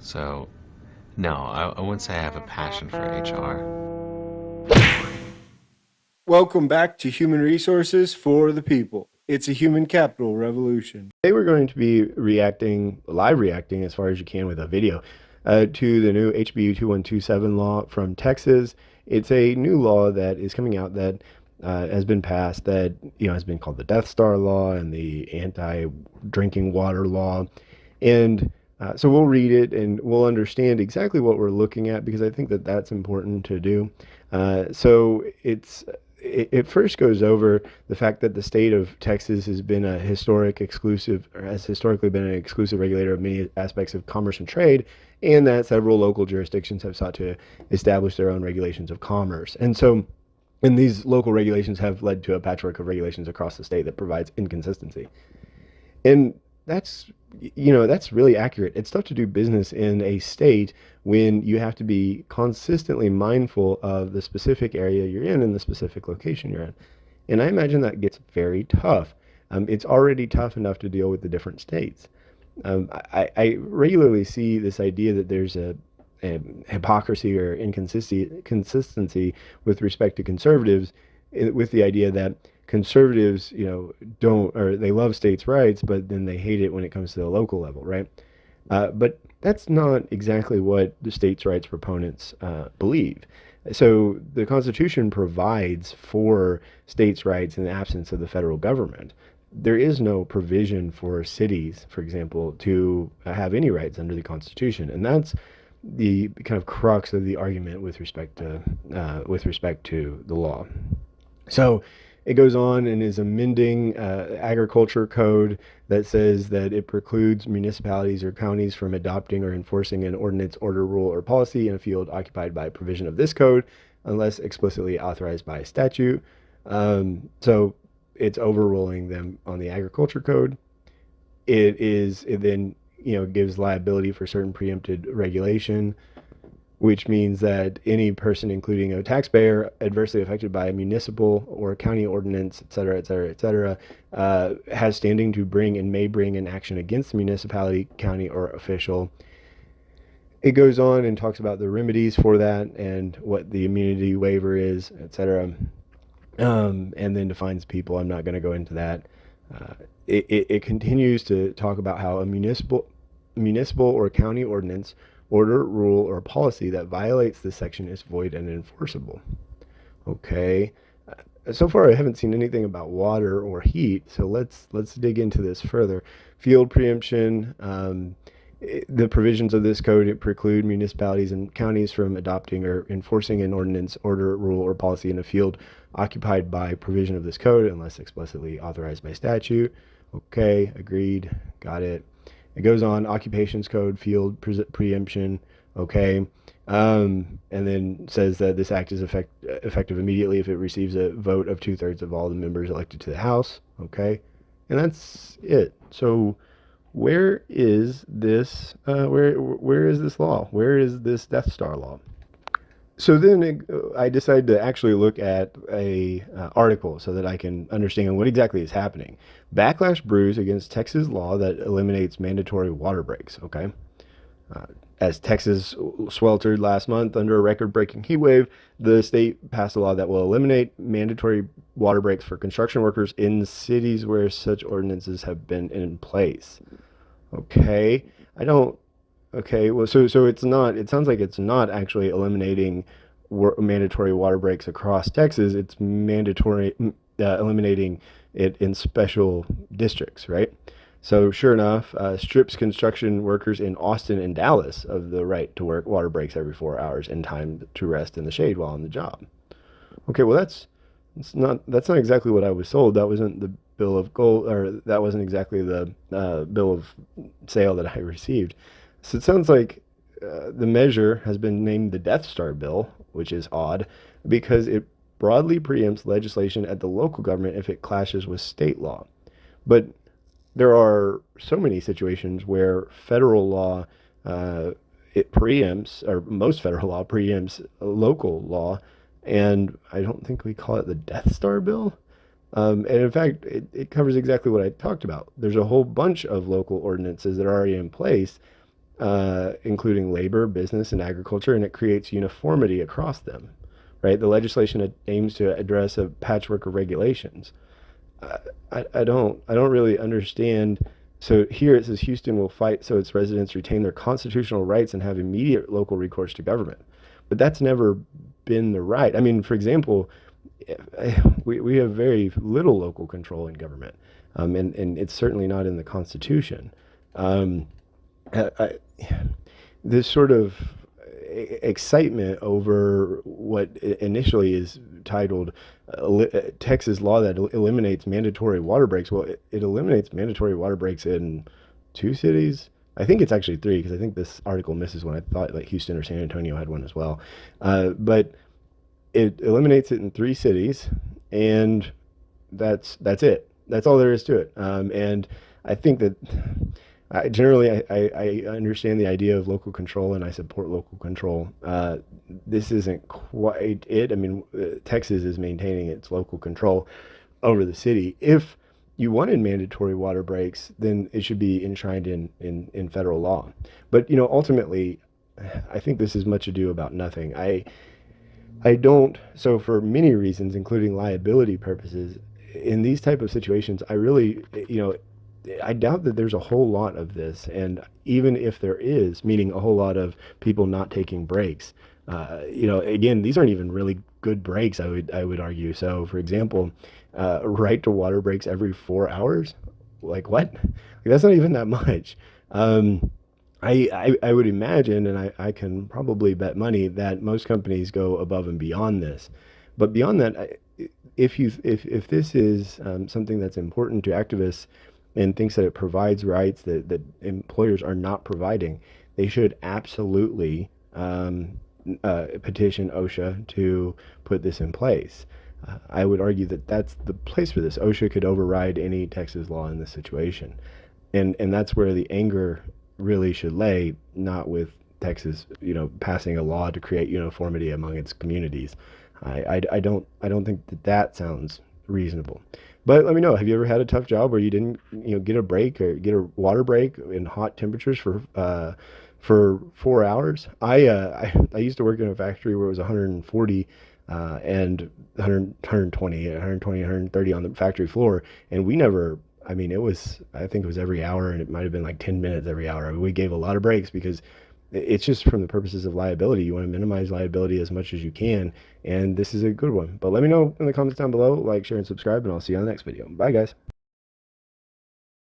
So, no, I wouldn't say I have a passion for HR. Welcome back to Human Resources for the People. It's a human capital revolution. Today we're going to be live reacting as far as you can with a video, to the new HB 2127 law from Texas. It's a new law that is coming out that has been passed that has been called the Death Star law and the anti-drinking water law. And so we'll read it and we'll understand exactly what we're looking at, because I think that that's important to do. It first goes over the fact that the state of Texas has been has historically been an exclusive regulator of many aspects of commerce and trade, and that several local jurisdictions have sought to establish their own regulations of commerce. And these local regulations have led to a patchwork of regulations across the state that provides inconsistency. And that's really accurate. It's tough to do business in a state when you have to be consistently mindful of the specific area you're in and the specific location you're in. And I imagine that gets very tough. It's already tough enough to deal with the different states. I regularly see this idea that there's a hypocrisy or inconsistency with respect to conservatives, with the idea that conservatives, don't, or they love states' rights, but then they hate it when it comes to the local level, right? But that's not exactly what the states' rights proponents believe. So the Constitution provides for states' rights in the absence of the federal government. There is no provision for cities, for example, to have any rights under the Constitution, and that's the kind of crux of the argument with respect to the law. So it goes on and is amending agriculture code that says that it precludes municipalities or counties from adopting or enforcing an ordinance, order, rule, or policy in a field occupied by provision of this code unless explicitly authorized by statute. So it's overruling them on the agriculture code. It then gives liability for certain preempted regulation, which means that any person, including a taxpayer, adversely affected by a municipal or county ordinance, et cetera, et cetera, et cetera, has standing to bring and may bring an action against the municipality, county, or official. It goes on and talks about the remedies for that and what the immunity waiver is, et cetera, and then defines people. I'm not going to go into that. It continues to talk about how a municipal or county ordinance, order, rule, or policy that violates this section is void and enforceable. Okay. So far, I haven't seen anything about water or heat, so let's dig into this further. Field preemption. The provisions of this code preclude municipalities and counties from adopting or enforcing an ordinance, order, rule, or policy in a field occupied by provision of this code unless explicitly authorized by statute. Okay, agreed, got it. It goes on, occupations code, field preemption, okay, and then says that this act is effective immediately if it receives a vote of 2/3 of all the members elected to the House, okay, and that's it. So where is this? Where is this law? Where is this Death Star law? So then I decided to actually look at a article so that I can understand what exactly is happening. Backlash brews against Texas law that eliminates mandatory water breaks. Okay, as Texas sweltered last month under a record-breaking heat wave, the state passed a law that will eliminate mandatory water breaks for construction workers in cities where such ordinances have been in place. Okay, I don't Okay, well, so it's not. It sounds like it's not actually eliminating mandatory water breaks across Texas. It's eliminating it in special districts, right? So sure enough, strips construction workers in Austin and Dallas of the right to work water breaks every 4 hours and time to rest in the shade while on the job. Okay, well that's not exactly what I was sold. That wasn't the bill of gold, or that wasn't exactly the bill of sale that I received. So it sounds like the measure has been named the Death Star bill, which is odd because it broadly preempts legislation at the local government if it clashes with state law. But there are so many situations where federal law it preempts, or most federal law preempts local law, and I don't think we call it the Death Star bill. And in fact, it covers exactly what I talked about. There's a whole bunch of local ordinances that are already in place including labor, business, and agriculture, and it creates uniformity across them, right? The legislation aims to address a patchwork of regulations. I don't really understand. So here it says Houston will fight so its residents retain their constitutional rights and have immediate local recourse to government. But that's never been the right. I mean, for example, we have very little local control in government, and it's certainly not in the Constitution. Um, I, this sort of excitement over what initially is titled Texas law that eliminates mandatory water breaks. Well, it eliminates mandatory water breaks in two cities. I think it's actually three because I think this article misses one. I thought like Houston or San Antonio had one as well. But it eliminates it in three cities, and that's it. That's all there is to it. And I think that I understand the idea of local control and I support local control. This isn't quite it. I mean, Texas is maintaining its local control over the city. If you wanted mandatory water breaks, then it should be enshrined in federal law. But ultimately, I think this is much ado about nothing. I don't. So for many reasons, including liability purposes, in these type of situations, I really, I doubt that there's a whole lot of this. And even if there is, meaning a whole lot of people not taking breaks, again, these aren't even really good breaks. I would argue. So, for example, right to water breaks every 4 hours. Like what? Like, that's not even that much. Um, I would imagine, and I can probably bet money that most companies go above and beyond this. But beyond that, if this is something that's important to activists and thinks that it provides rights that employers are not providing, they should absolutely petition OSHA to put this in place. I would argue that that's the place for this. OSHA could override any Texas law in this situation, and that's where the anger really should lay, not with Texas, passing a law to create uniformity among its communities. I don't think that sounds reasonable. But let me know, have you ever had a tough job where you didn't, get a break or get a water break in hot temperatures for 4 hours? I used to work in a factory where it was 140 and 100, 120, 120, 130 on the factory floor, and we never. I mean, I think it was every hour, and it might have been like 10 minutes every hour. I mean, we gave a lot of breaks because it's just from the purposes of liability. You want to minimize liability as much as you can, and this is a good one. But let me know in the comments down below, like, share, and subscribe, and I'll see you on the next video. Bye, guys.